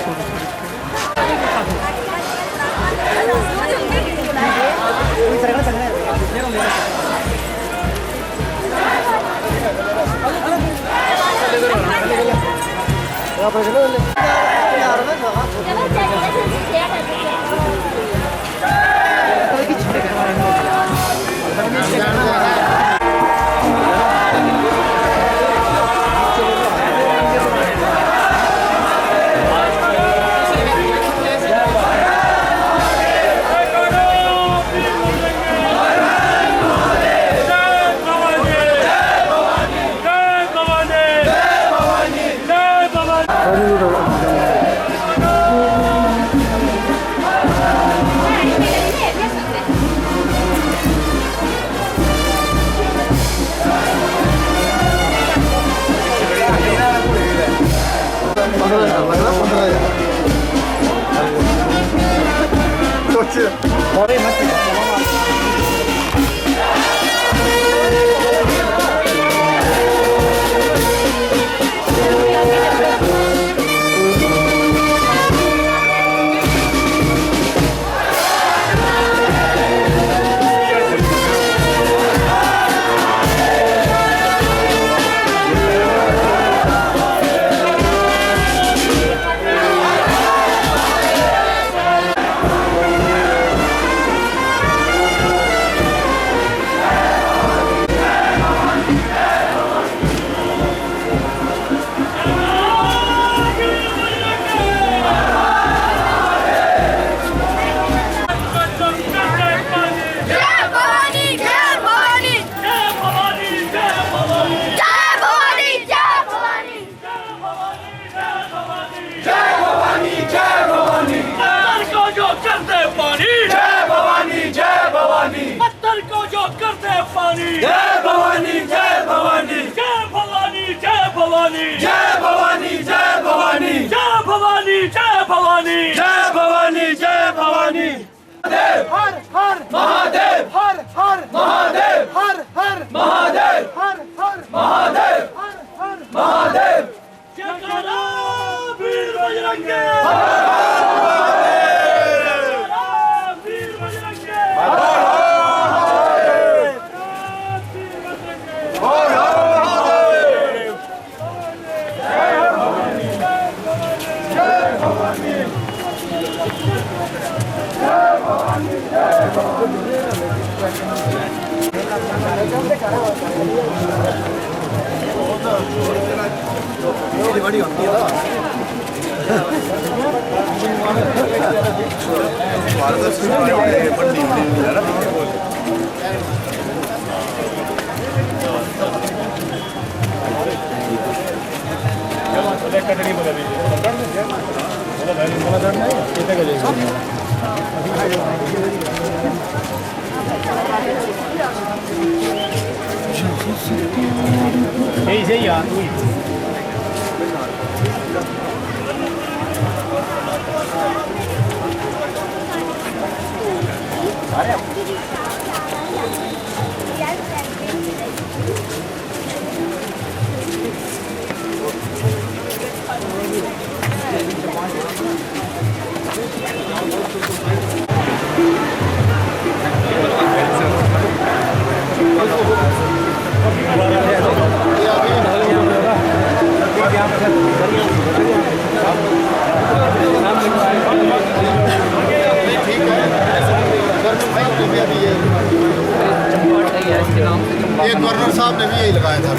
ये गवर्नर साहब ने भी यही लगाया था।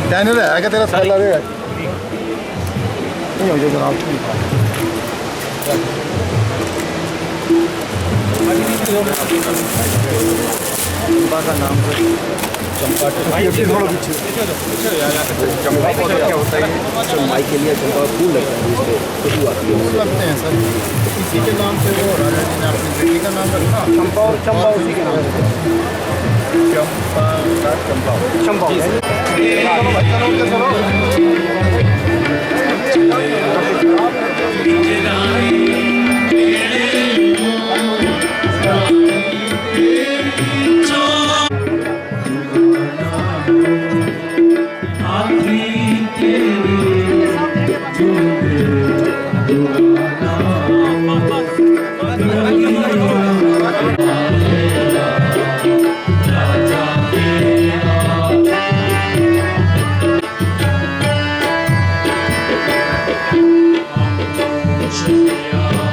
डैनियल है क्या तेरा साल लगेगा नहीं हो जाए जनाब चंपा का नाम चंपा चंपा पौधा क्या होता है? माई के लिए चंपा फूल लगता है, इससे खुशबू आती है। फूल लगते हैं सर, इसी के नाम से वो राजा जी ने अपनी बेटी का नाम रखा। चंपा और चंपा उसी के नाम से चंपा Yeah.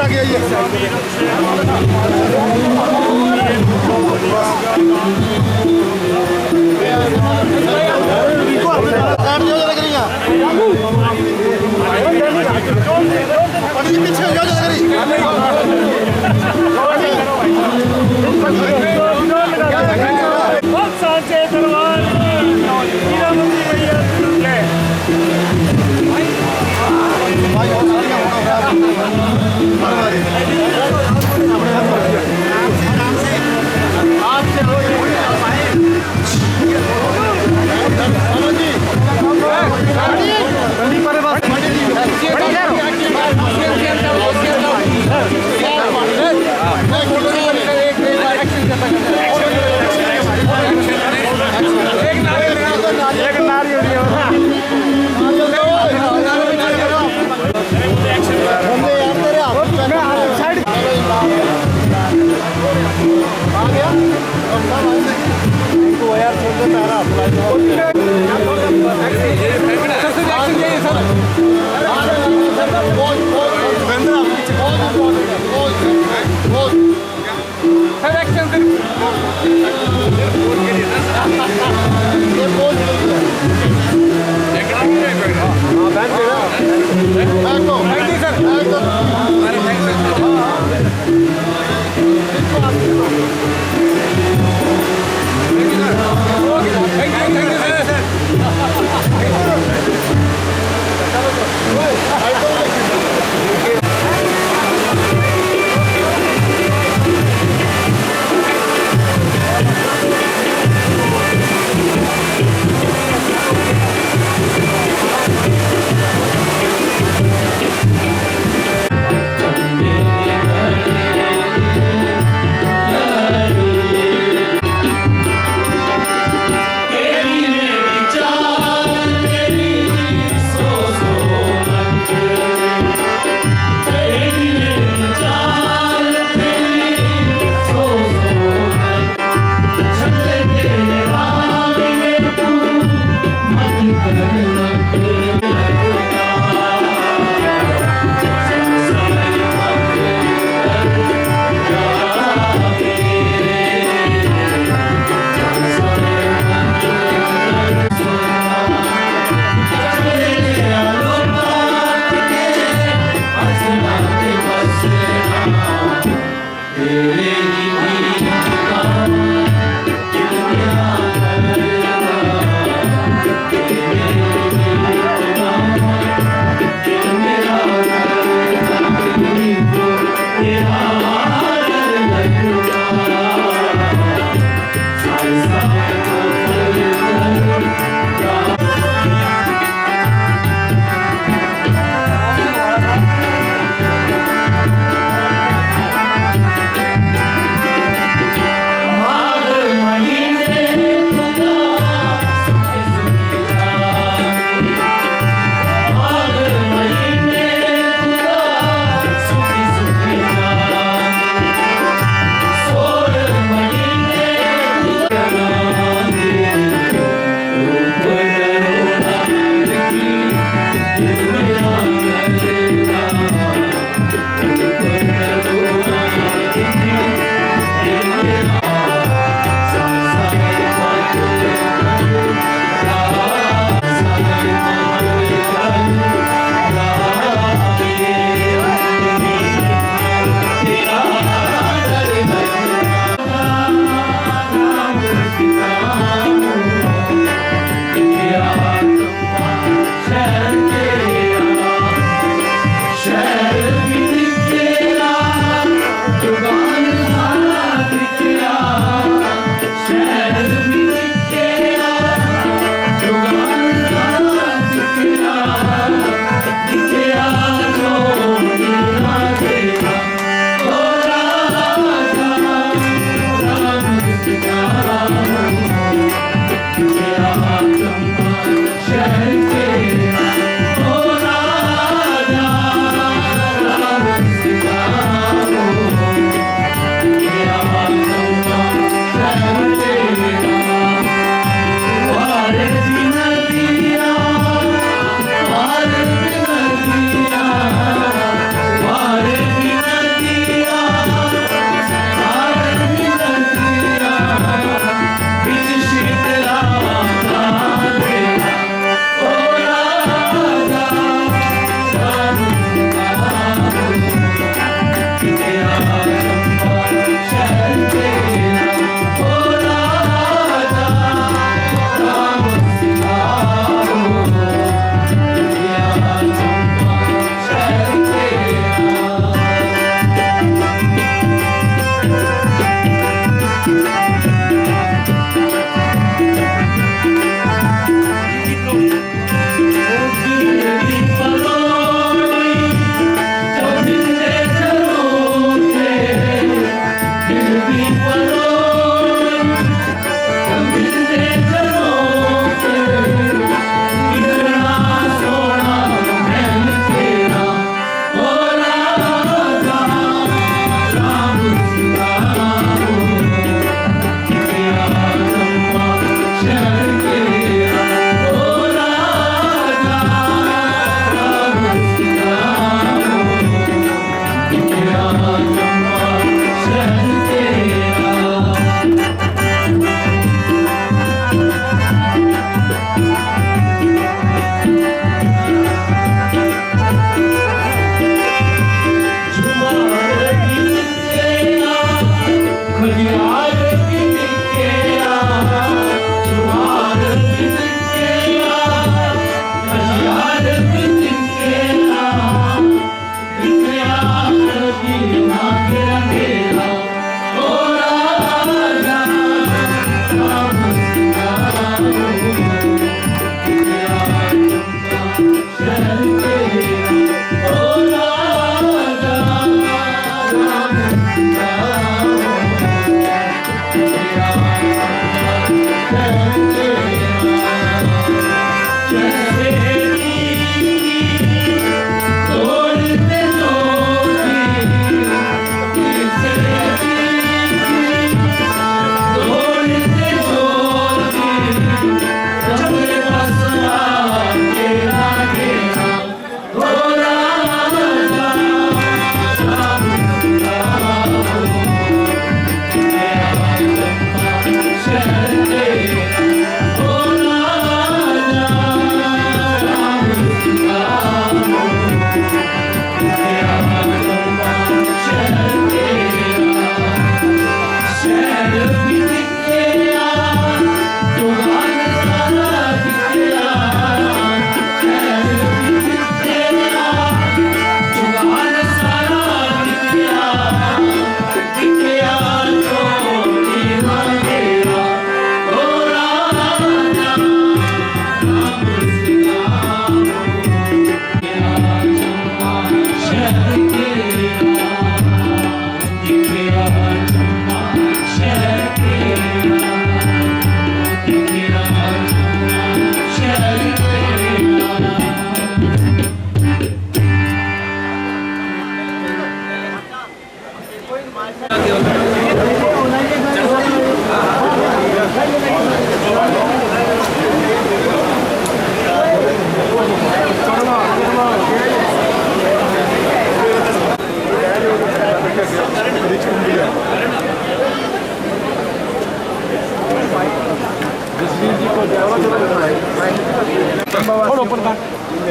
आगे आइए। सांचे दरबार हीरा मोती भैया ले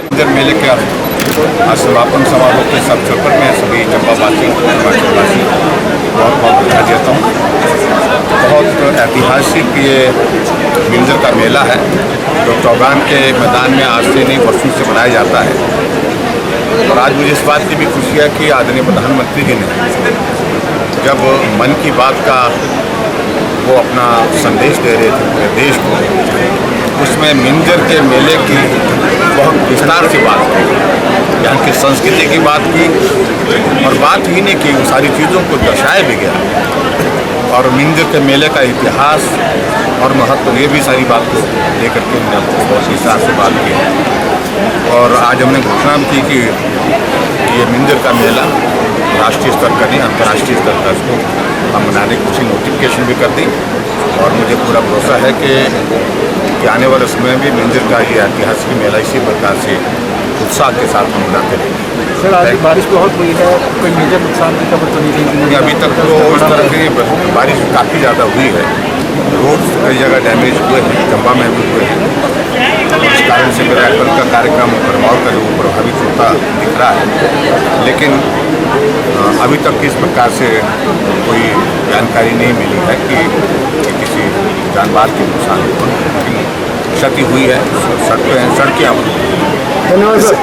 मिंजर मेले के आज समापन समारोह के अवसर पर मैं सभी चंबावासी हिमाचलवासी बहुत बहुत बधाई देता हूँ। बहुत ऐतिहासिक ये मिंजर का मेला है जो चौगान के मैदान में आज से नहीं वर्षों से मनाया जाता है। और आज मुझे इस बात की भी खुशी है कि आदरणीय प्रधानमंत्री जी ने जब मन की बात का वो अपना संदेश दे रहे थे पूरे देश को, उसमें मिंजर के मेले की बहुत विस्तार से बात की, यहाँ की संस्कृति की बात की और बात ही नहीं की, उन सारी चीज़ों को दर्शाया भी गया और मिंजर के मेले का इतिहास और महत्व ये भी सारी बात को लेकर के हमने बहुत विस्तार से बात की। और आज हमने घोषणा की कि ये मिंजर का मेला राष्ट्रीय स्तर का नहीं अंतर्राष्ट्रीय स्तर का इसको हम मनाने की कुछ नोटिफिकेशन भी कर दी और मुझे पूरा भरोसा है कि आने वाले समय में मिंजर का ये ऐतिहासिक मेला इसी प्रकार से उत्साह के साथ हम मनाते रहेंगे। सर आज बारिश बहुत हुई है, कोई मेजर नुकसान की खबर तो नहीं रही? अभी तक तो इस तरह की बारिश काफ़ी ज़्यादा हुई है, रोड कई जगह डैमेज हुए हैं, चंबा में भी हुए हैं। इस कारण से मेरा कल का कार्यक्रम परमाव का जो प्रभावित होता दिख रहा है, लेकिन अभी तक इस प्रकार से कोई जानकारी नहीं मिली है कि किसी जानमाल के नुकसान हुआ, लेकिन क्षति हुई है। सड़कें धन्यवाद सर।